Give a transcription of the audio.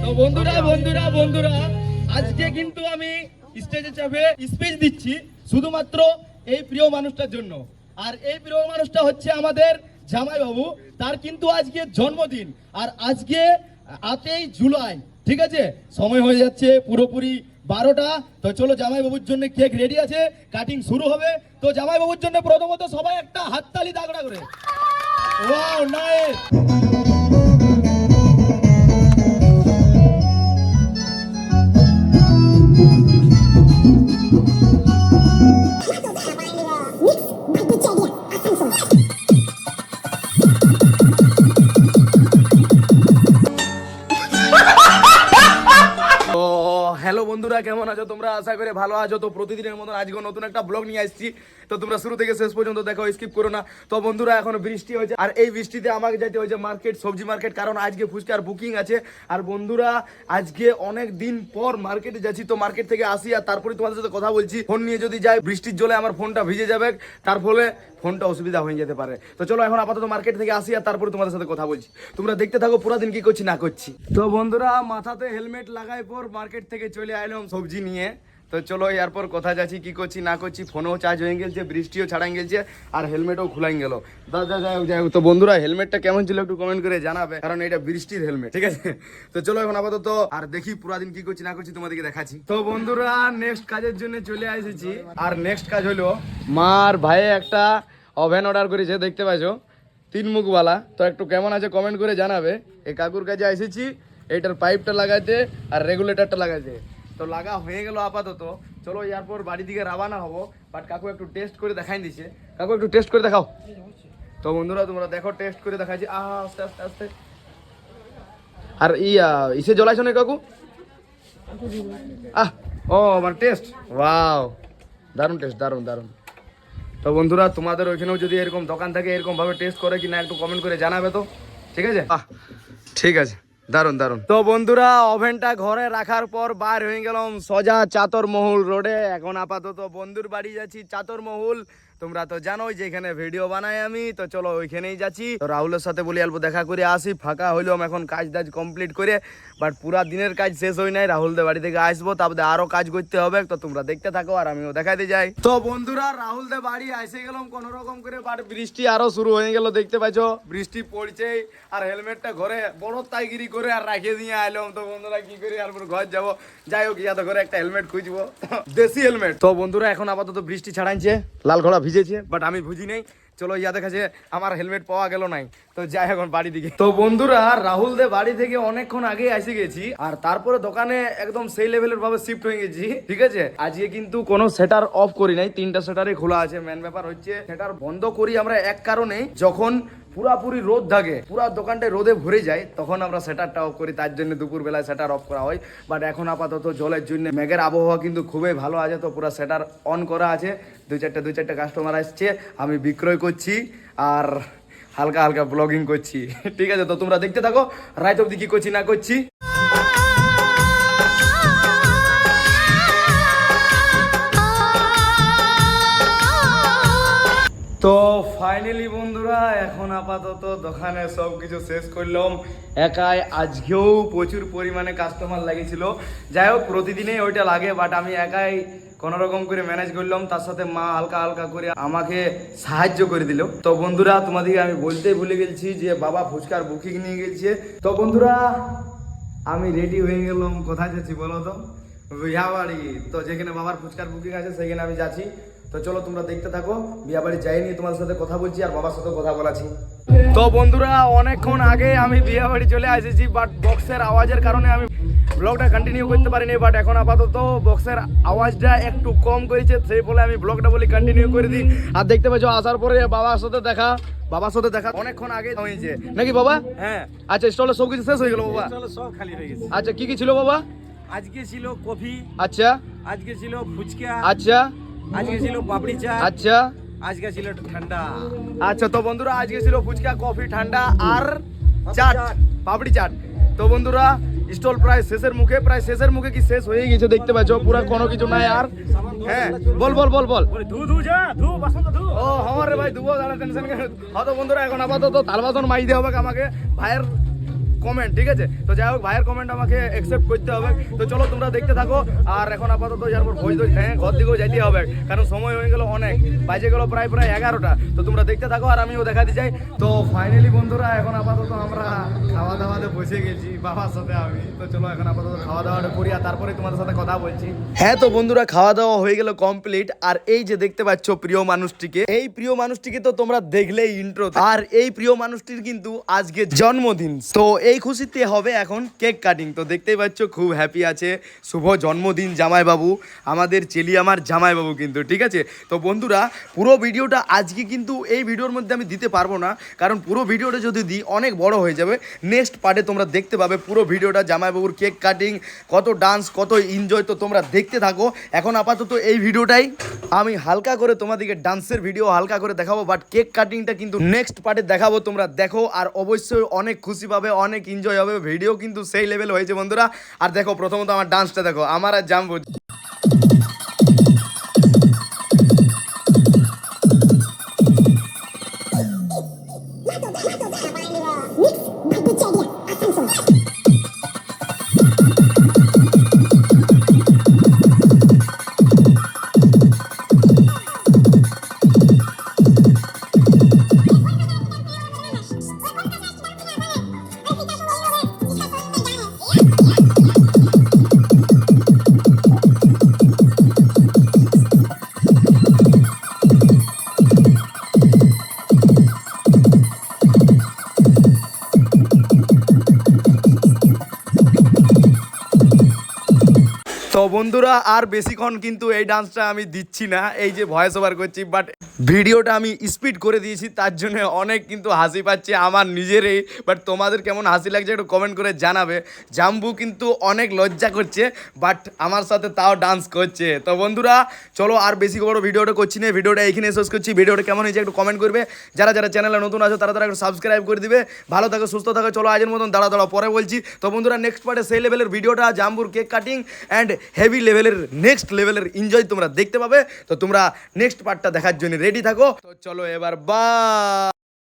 তো বন্ধুরা বন্ধুরা বন্ধুরা আজকে কিন্তু আমি স্টেজে চাপে স্পিচ দিচ্ছি শুধুমাত্র এই প্রিয় মানুষটার জন্য। আর এই প্রিয় মানুষটা হচ্ছে আমাদের জামাইবাবু। তার কিন্তু আজকে জন্মদিন, আর আজকে 8ই জুলাই, ঠিক আছে? সময় হয়ে যাচ্ছে পুরোপুরি 12টা। তো চলো, জামাইবাবুর জন্য কেক রেডি আছে, কাটিং শুরু হবে। তো জামাইবাবুর জন্য প্রথমত সবাই একটা হাততালি দাগড়া করে। Wow, nice. হ্যালো বন্ধুরা, কেমন আছো তোমরা? আশা করি ভালো আছো। তো প্রতিদিনের মতন আজকে নতুন একটা ব্লগ নিয়ে আসছি। তো তোমরা শুরু থেকে শেষ পর্যন্ত দেখো, স্কিপ করো না। তো বন্ধুরা, এখন বৃষ্টি হয়েছে, আর এই বৃষ্টিতে আমাকে যেতে হয়েছে মার্কেট, সবজি মার্কেট, কারণ আজকে ফুচকার বুকিং আছে। আর বন্ধুরা, আজকে অনেক দিন পর মার্কেটে যাচ্ছি। তো মার্কেট থেকে আসি আর তারপরে তোমাদের সাথে কথা বলছি। ফোন নিয়ে যদি যাই, বৃষ্টির জলে আমার ফোনটা ভিজে যাবে, তার ফলে ফোনটা অসুবিধা হয়ে যেতে পারে। তো চলো এখন আপাতত মার্কেট থেকে আসি আর তারপরে তোমাদের সাথে কথা বলছি। তোমরা দেখতে থাকো পুরো দিন কি করছি না করছি। তো বন্ধুরা, মাথাতে হেলমেট লাগাই পর মার্কেট থেকে চলে আইলাম সবজি নিয়ে। তো চলো এরপর কোথায় যাচ্ছি, কি করছি না করছি। ফোনও চার্জ হয়ে গেছে, বৃষ্টিও ছাড়াই গেছে, আর হেলমেটও খুলাই গেল। যাই হোক। তো বন্ধুরা, হেলমেটটা কেমন ছিল একটু কমেন্ট করে জানাবে, কারণ এটা বৃষ্টির হেলমেট, ঠিক আছে? তো চলো এখন আপাতত আর দেখি পুরা দিন কি করছি না করছি, তোমাদেরকে দেখাচ্ছি। তো বন্ধুরা, নেক্সট কাজের জন্য চলে এসেছি। আর নেক্সট কাজ হলো, মার ভাই একটা ওভেন অর্ডার করেছে, দেখতে পাচ্ছ 3 মুখওয়ালা। তো একটু কেমন আছে কমেন্ট করে জানাবে। এই কাকুর কাছে এসেছি এইটার পাইপটা লাগাইতে আর রেগুলেটরটা লাগাইতে। তো লাগা হয়ে গেল আপাতত। চলো এরপর বাড়ি দিকে রওনা হবো। বাট কাকু একটু টেস্ট করে দেখাই দিছে। কাকু একটু টেস্ট করে দেখাও। তো বন্ধুরা, তোমরা দেখো, টেস্ট করে দেখাচ্ছি। আস্তে আস্তে আস্তে। আর ইসে জ্বলাইছো না কাকু? ও মানে টেস্ট, ওয়াও, দারুণ টেস্ট, দারুণ দারুণ। তো বন্ধুরা, তোমাদের ওইখানেও যদি এরকম দোকান থাকে, এরকম ভাবে টেস্ট করে কিনা একটু কমেন্ট করে জানাবে তো, ঠিক আছে? ঠিক আছে, দারুণ দারুণ। তো বন্ধুরা, ওভেনটা ঘরে রাখার পর বার হয়ে গেলাম সোজা চাতরমহল রোডে। এখন আপাতত বন্ধুর বাড়ি যাচ্ছি, চাতরমহল। তোমরা তো জানোই যে এখানে ভিডিও বানাই আমি। তো চলো ওইখানেই যাচ্ছি। তো রাহুলের সাথে বলি অল্প দেখা করে আসি। ফাঁকা হইলাম এখন কাজ টাজ কমপ্লিট করে। বাট পুরা দিনের কাজ শেষ হয় নাই। রাহুলদের বাড়ি থেকে আসবো, তারপরে আরো কাজ করতে হবে। তো তোমরা দেখতে থাকো আর আমিও দেখাতে যাই। তো বন্ধুরা, রাহুলদের বাড়ি এসে গেলাম কোন রকম করে। বাট বৃষ্টি আরো শুরু হয়ে গেল, দেখতে পাচ্ছ বৃষ্টি পড়ছে। আর হেলমেটটা ঘরে বড় তাইগিরি করে আর রাখে দিয়ে আইলাম। তো বন্ধুরা, কি করি আর ঘর যাবো। যাই হোক, ইয়াতে করে একটা হেলমেট খুঁজবো, দেশি হেলমেট। তো বন্ধুরা, এখন আপাতত বৃষ্টি ছাড়াইছে, লাল ঘোড়া ভিজেছে, বাট আমি বুঝি নাই। চলো ইয়া দেখাচ্ছে আমার হেলমেট পাওয়া গেল নাই। তো যাই এখন বাড়ি দিকে। তো বন্ধুরা, রাহুল দে বাড়ি থেকে অনেকক্ষণ আগে এসে গেছি। আর তারপরে দোকানে একদম সেই লেভেলের ভাবে শিফট হয়ে গেছি, ঠিক আছে? আজকে কিন্তু কোনো সেটার অফ করি নাই, 3টা সেটারই খোলা আছে। মেন ব্যাপার হচ্ছে সেটার বন্ধ করি আমরা এক কারণে, যখন পুরাপুরি রোদ থাকে, পুরা দোকানটা রোদে ভরে যায়, তখন আমরা সেটারটা অফ করি। তার জন্য দুপুর বেলায় সেটার অফ করা হয়। বাট এখন আপাতত জলের জন্য মেঘের আবহাওয়া কিন্তু খুবই ভালো আছে। তো পুরো সেটার অন করা আছে। দুই চারটে কাস্টমার আসছে, আমি বিক্রয় করছি আর হালকা হালকা ব্লগিং করছি, ঠিক আছে? তো তোমরা দেখতে থাকো রাইট অব্দি কি করছি না করছি। তো ফাইনালি বন্ধুরা, এখন আপাতত দোকানে সব কিছু শেষ করলাম একাই। আজকেও প্রচুর পরিমাণে কাস্টমার লাগিয়েছিল। যাই হোক, প্রতিদিনই ওইটা লাগে, বাট আমি একাই কোনো রকম করে ম্যানেজ করলাম। তার সাথে মা হালকা হালকা করে আমাকে সাহায্য করে দিল। তো বন্ধুরা, তোমাদেরকে আমি বলতেই ভুলে গেছি যে বাবা ফুচকার বুকিং নিয়ে গেছে। তো বন্ধুরা, আমি রেডি হয়ে গেলাম। কোথায় যাচ্ছি বলো তো? বিয়া বাড়ি। তো যেখানে বাবার ফুচকার বুকিং আছে সেখানে আমি যাচ্ছি। তো চলো তোমরা দেখতে থাকো। বিয়া বাড়ি যাইনি, তোমাদের সাথে কথা বলছি আর বাবার সাথে কথা বলাছি। তো বন্ধুরা, অনেকক্ষণ আগে আমি বিয়া বাড়ি চলে এসেছি, বাট বক্সের আওয়াজের কারণে আমি ব্লগটা কন্টিনিউ করতে পারিনি। বাট এখন আপাতত বক্সের আওয়াজটা একটু কম করেছে, সেই বলে আমি ব্লগটা বলি কন্টিনিউ করে দিই। আর দেখতে পাচ্ছ আসার পরে বাবার সাথে দেখা অনেকক্ষণ আগে হয়েছে নাকি বাবা? হ্যাঁ। আচ্ছা, স্টলে সব কিছু শেষ হয়ে গেল বাবা? সব খালি হয়ে গেছে। আচ্ছা, কি কি ছিল বাবা? আজকে ছিল কফি। আচ্ছা। আজকে ছিল ফুচকা। আচ্ছা। আজকে ছিল পাপড়ি চাট। আচ্ছা। আজকে ছিল ঠান্ডা। আচ্ছা, তো বন্ধুরা, আজকে ছিল ফুচকা, কফি, ঠান্ডা আর চাট, পাপড়ি চাট। তো বন্ধুরা, স্টল প্রায় শেষের মুখে কি শেষ হয়ে গেছে, দেখতে পাচ্ছ পুরো কোনো কিছু নাই আর। হ্যাঁ, বল ও আমারে ভাই দুবো, দাঁড়া টেনশন। হ্যাঁ, তো বন্ধুরা, এখন আপাতত থাল বাসন মাইতে হবে আমাকে। ভাইয়ের কমেন্ট, ঠিক আছে? তো যাই হোক ভাইয়ের কমেন্ট আমাকে অ্যাকসেপ্ট করতে হবে। তো চলো তোমরা দেখতে থাকো। আর এখন আপাতত যার পর ভোজ তো ঘর দিকেও যাইতে হবে, কারণ সময় হয়ে গেল অনেক, বাজে গেল প্রায় 11টা। তো তোমরা দেখতে থাকো আর আমিও দেখাতে চাই। তো ফাইনালি বন্ধুরা এখন আপাতত আমরা খাওয়া দাওয়াতে বসে গেছি বাবার সাথে আমি। তো চলো এখন আপাতত খাওয়া দাওয়াটা করি আর তারপরে তোমাদের সাথে কথা বলছি। হ্যাঁ তো বন্ধুরা খাওয়া দাওয়া হয়ে গেল কমপ্লিট। আর এই যে দেখতে পাচ্ছ প্রিয় মানুষটিকে, এই প্রিয় মানুষটিকে তো তোমরা দেখলেই ইন্ট্রো। আর এই প্রিয় মানুষটির কিন্তু আজকে জন্মদিন। তো এই খুশিতে হবে এখন কেক কাটিং। তো দেখতেই পাচ্ছ খুব হ্যাপি আছে। শুভ জন্মদিন জামাইবাবু, আমাদের চেলি আমার জামাইবাবু কিন্তু, ঠিক আছে? তো বন্ধুরা পুরো ভিডিওটা আজকে কিন্তু এই ভিডিওর মধ্যে আমি দিতে পারবো না, কারণ পুরো ভিডিওটা যদি দিই অনেক বড় হয়ে যাবে। নেক্সট পার্টে তোমরা দেখতে পাবে পুরো ভিডিওটা, জামাইবাবুর কেক কাটিং, কত ডান্স, কত এনজয়। তো তোমরা দেখতে থাকো। এখন আপাতত এই ভিডিওটাই আমি হালকা করে তোমাদেরকে ডান্সের ভিডিও হালকা করে দেখাবো, বাট কেক কাটিংটা কিন্তু নেক্সট পার্টে দেখাবো। তোমরা দেখো আর অবশ্যই অনেক খুশি পাবে, অনেক এনজয় হবে। ভিডিও কিন্তু সেই লেভেল হয়েছে বন্ধুরা। আর দেখো প্রথমত আমার ডান্সটা দেখো, আমার আর জাম্বো। তো বন্ধুরা আর বেশিক্ষণ কিন্তু এই ডান্সটা আমি দিচ্ছি না, এই যে ভয়েস ওভার করছি, বাট ভিডিওটা আমি স্পিড করে দিয়েছি। তার জন্য অনেক কিন্তু হাসি পাচ্ছে আমার নিজেরই, বাট তোমাদের কেমন হাসি লাগছে একটু কমেন্ট করে জানাবে। জাম্বু কিন্তু অনেক লজ্জা করছে, বাট আমার সাথে তাও ডান্স করছে। তো বন্ধুরা চলো আর বেশি বড় ভিডিওটা করছি না, ভিডিওটা এইখানে শেষ করছি। ভিডিওটা কেমন হয়েছে একটু কমেন্ট করবে। যারা যারা চ্যানেলে নতুন আছো তারা তারা একটু সাবস্ক্রাইব করে দিবে। ভালো থাকো, সুস্থ থাকো। চলো আজের মতন দাঁড়া দাঁড়া পরে বলছি। তো বন্ধুরা নেক্সট পার্টে সেই লেভেলের ভিডিওটা, জাম্বুর কেক কাটিং অ্যান্ড হেভি লেভেলের নেক্সট লেভেলের এনজয় তোমরা দেখতে পাবে। তো তোমরা নেক্সট পার্টটা দেখার জন্য রেডি থাকো। তো চলো এবার বাই।